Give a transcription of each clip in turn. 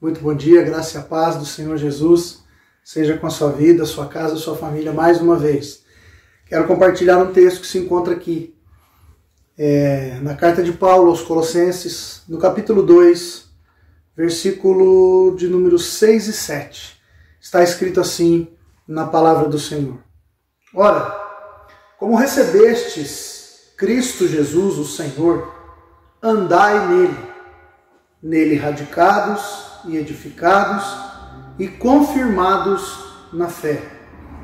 Muito bom dia, graça e a paz do Senhor Jesus seja com a sua vida, sua casa, sua família mais uma vez. Quero compartilhar um texto que se encontra aqui, na carta de Paulo aos Colossenses, no capítulo 2, versículo de números 6 e 7. Está escrito assim na palavra do Senhor. Ora, como recebestes Cristo Jesus, o Senhor, andai nele radicados e edificados e confirmados na fé,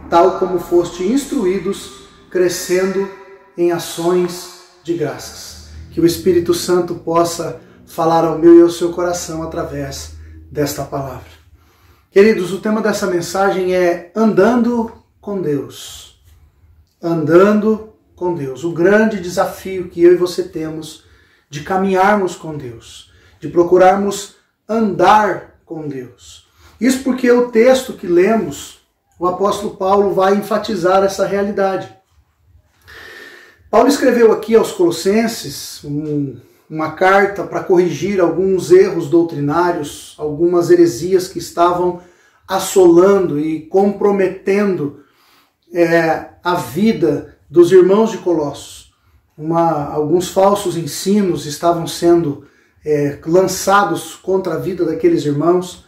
tal como foste instruídos, crescendo em ações de graças. Que o Espírito Santo possa falar ao meu e ao seu coração através desta palavra. Queridos, o tema dessa mensagem é andando com Deus. Andando com Deus. O grande desafio que eu e você temos de caminharmos com Deus, de procurarmos andar com Deus. Isso porque o texto que lemos, o apóstolo Paulo vai enfatizar essa realidade. Paulo escreveu aqui aos Colossenses uma carta para corrigir alguns erros doutrinários, algumas heresias que estavam assolando e comprometendo a vida dos irmãos de Colossos. Alguns falsos ensinos estavam sendo lançados contra a vida daqueles irmãos.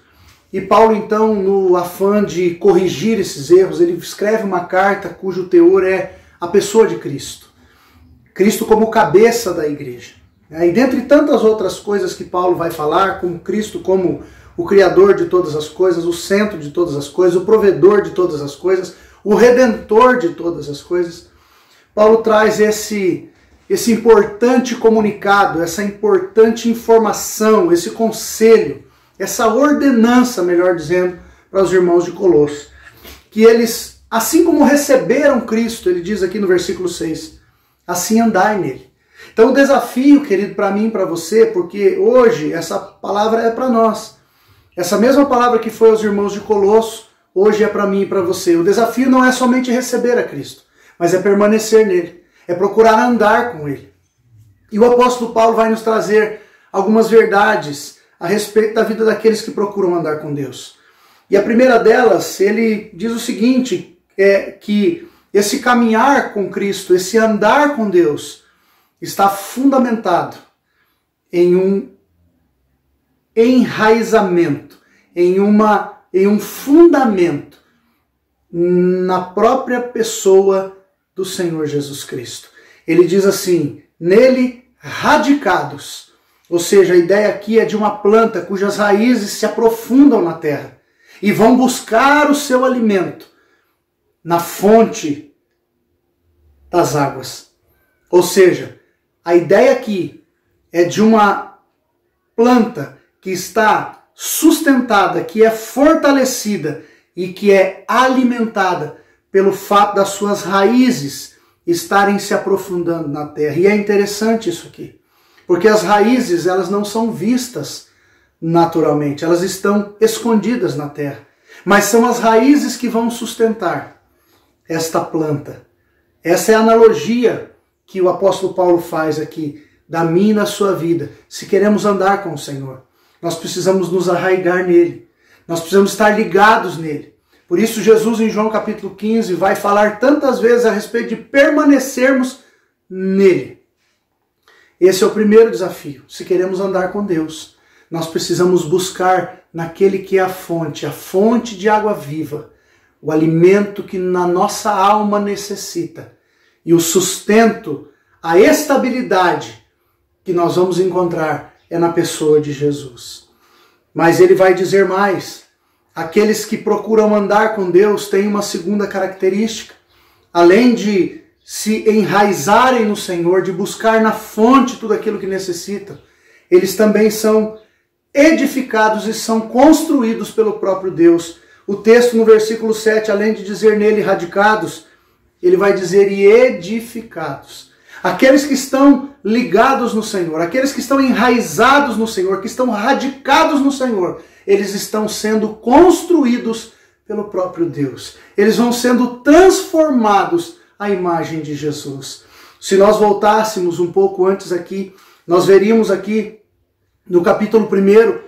E Paulo, então, no afã de corrigir esses erros, ele escreve uma carta cujo teor é a pessoa de Cristo. Cristo como cabeça da igreja. E dentre tantas outras coisas que Paulo vai falar, como Cristo como o Criador de todas as coisas, o centro de todas as coisas, o provedor de todas as coisas, o Redentor de todas as coisas, Paulo traz esse importante comunicado, essa importante informação, esse conselho, essa ordenança, melhor dizendo, para os irmãos de Colossos. Que eles, assim como receberam Cristo, ele diz aqui no versículo 6, assim andai nele. Então o desafio, querido, para mim e para você, porque hoje essa palavra é para nós. Essa mesma palavra que foi aos irmãos de Colossos, hoje é para mim e para você. O desafio não é somente receber a Cristo, mas é permanecer nele, é procurar andar com ele. E o apóstolo Paulo vai nos trazer algumas verdades a respeito da vida daqueles que procuram andar com Deus. E a primeira delas, ele diz o seguinte, que esse caminhar com Cristo, esse andar com Deus, está fundamentado em um enraizamento, em um fundamento na própria pessoa do Senhor Jesus Cristo. Ele diz assim, nele radicados, ou seja, a ideia aqui é de uma planta cujas raízes se aprofundam na terra e vão buscar o seu alimento na fonte das águas. Ou seja, a ideia aqui é de uma planta que está sustentada, que é fortalecida e que é alimentada pelo fato das suas raízes estarem se aprofundando na terra. E é interessante isso aqui, porque as raízes, elas não são vistas naturalmente, elas estão escondidas na terra. Mas são as raízes que vão sustentar esta planta. Essa é a analogia que o apóstolo Paulo faz aqui, da minha e da sua vida. Se queremos andar com o Senhor, nós precisamos nos arraigar nele. Nós precisamos estar ligados nele. Por isso Jesus em João capítulo 15 vai falar tantas vezes a respeito de permanecermos nele. Esse é o primeiro desafio. Se queremos andar com Deus, nós precisamos buscar naquele que é a fonte de água viva, o alimento que na nossa alma necessita e o sustento, a estabilidade que nós vamos encontrar é na pessoa de Jesus. Mas ele vai dizer mais, aqueles que procuram andar com Deus têm uma segunda característica, além de se enraizarem no Senhor, de buscar na fonte tudo aquilo que necessitam, eles também são edificados e são construídos pelo próprio Deus. O texto no versículo 7, além de dizer nele radicados, ele vai dizer e edificados. Aqueles que estão ligados no Senhor, aqueles que estão enraizados no Senhor, que estão radicados no Senhor, eles estão sendo construídos pelo próprio Deus. Eles vão sendo transformados à imagem de Jesus. Se nós voltássemos um pouco antes aqui, nós veríamos aqui no capítulo 1,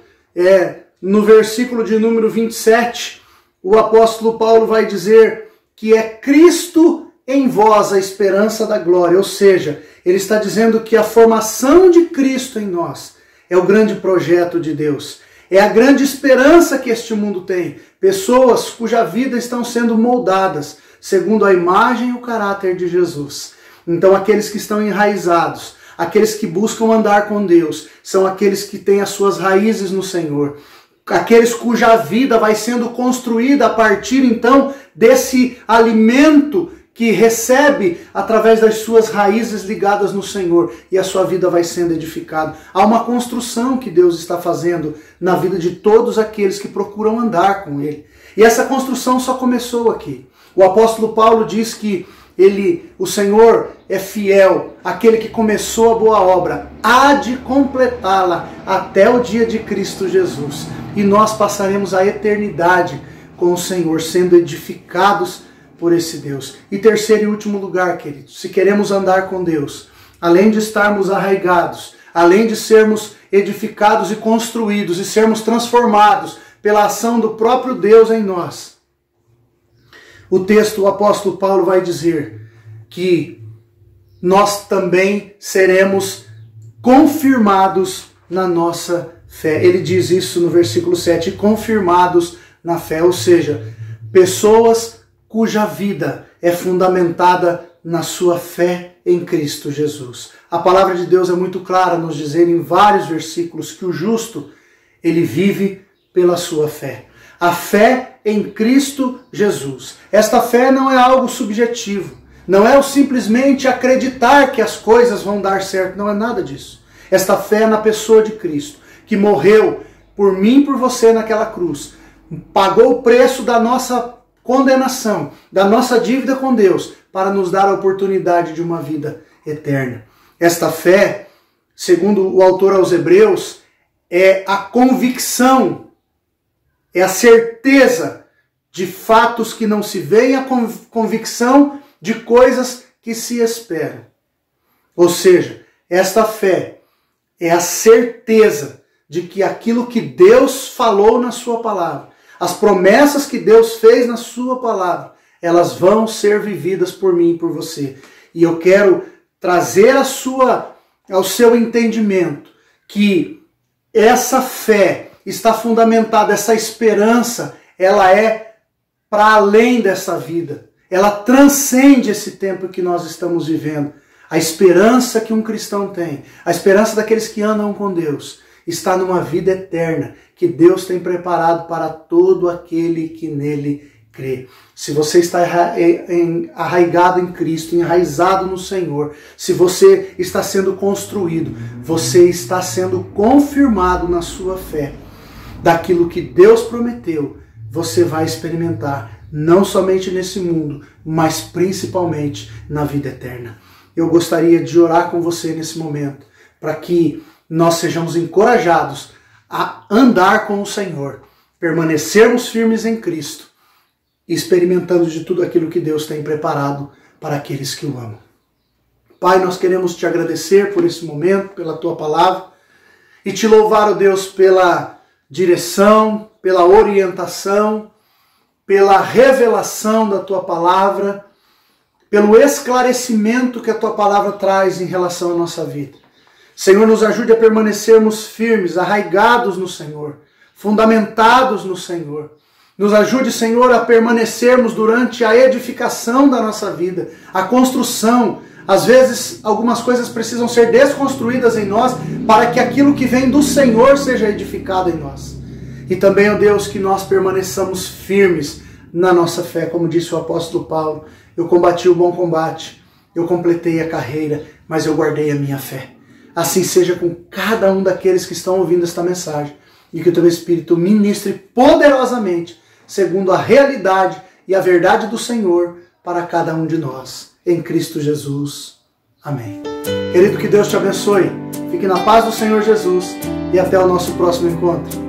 no versículo de número 27, o apóstolo Paulo vai dizer que é Cristo em vós a esperança da glória, ou seja, ele está dizendo que a formação de Cristo em nós é o grande projeto de Deus, é a grande esperança que este mundo tem, pessoas cuja vida estão sendo moldadas segundo a imagem e o caráter de Jesus. Então aqueles que estão enraizados, aqueles que buscam andar com Deus, são aqueles que têm as suas raízes no Senhor, aqueles cuja vida vai sendo construída a partir então desse alimento que recebe através das suas raízes ligadas no Senhor, e a sua vida vai sendo edificada. Há uma construção que Deus está fazendo na vida de todos aqueles que procuram andar com Ele. E essa construção só começou aqui. O apóstolo Paulo diz que o Senhor é fiel, aquele que começou a boa obra, há de completá-la até o dia de Cristo Jesus. E nós passaremos a eternidade com o Senhor, sendo edificados por esse Deus. E terceiro e último lugar, queridos, se queremos andar com Deus, além de estarmos arraigados, além de sermos edificados e construídos e sermos transformados pela ação do próprio Deus em nós, o texto, o apóstolo Paulo vai dizer que nós também seremos confirmados na nossa fé. Ele diz isso no versículo 7, confirmados na fé, ou seja, pessoas cuja vida é fundamentada na sua fé em Cristo Jesus. A palavra de Deus é muito clara a nos dizer em vários versículos que o justo, ele vive pela sua fé. A fé em Cristo Jesus. Esta fé não é algo subjetivo. Não é o simplesmente acreditar que as coisas vão dar certo. Não é nada disso. Esta fé é na pessoa de Cristo, que morreu por mim e por você naquela cruz. Pagou o preço da nossa condenação, da nossa dívida com Deus, para nos dar a oportunidade de uma vida eterna. Esta fé, segundo o autor aos Hebreus, é a convicção, é a certeza de fatos que não se veem, a convicção de coisas que se esperam. Ou seja, esta fé é a certeza de que aquilo que Deus falou na sua palavra, as promessas que Deus fez na sua palavra, elas vão ser vividas por mim e por você. E eu quero trazer ao seu entendimento que essa fé está fundamentada, essa esperança, ela é para além dessa vida. Ela transcende esse tempo que nós estamos vivendo. A esperança que um cristão tem, a esperança daqueles que andam com Deus, está numa vida eterna que Deus tem preparado para todo aquele que nele crê. Se você está arraigado em Cristo, enraizado no Senhor, se você está sendo construído, você está sendo confirmado na sua fé. Daquilo que Deus prometeu, você vai experimentar, não somente nesse mundo, mas principalmente na vida eterna. Eu gostaria de orar com você nesse momento, para que nós sejamos encorajados a andar com o Senhor, permanecermos firmes em Cristo, experimentando de tudo aquilo que Deus tem preparado para aqueles que o amam. Pai, nós queremos te agradecer por esse momento, pela tua palavra, e te louvar, ó Deus, pela direção, pela orientação, pela revelação da tua palavra, pelo esclarecimento que a tua palavra traz em relação à nossa vida. Senhor, nos ajude a permanecermos firmes, arraigados no Senhor, fundamentados no Senhor. Nos ajude, Senhor, a permanecermos durante a edificação da nossa vida, a construção. Às vezes, algumas coisas precisam ser desconstruídas em nós para que aquilo que vem do Senhor seja edificado em nós. E também, ó Deus, que nós permaneçamos firmes na nossa fé, como disse o apóstolo Paulo. Eu combati o bom combate, eu completei a carreira, mas eu guardei a minha fé. Assim seja com cada um daqueles que estão ouvindo esta mensagem, e que o teu Espírito ministre poderosamente, segundo a realidade e a verdade do Senhor, para cada um de nós. Em Cristo Jesus. Amém. Querido, que Deus te abençoe. Fique na paz do Senhor Jesus e até o nosso próximo encontro.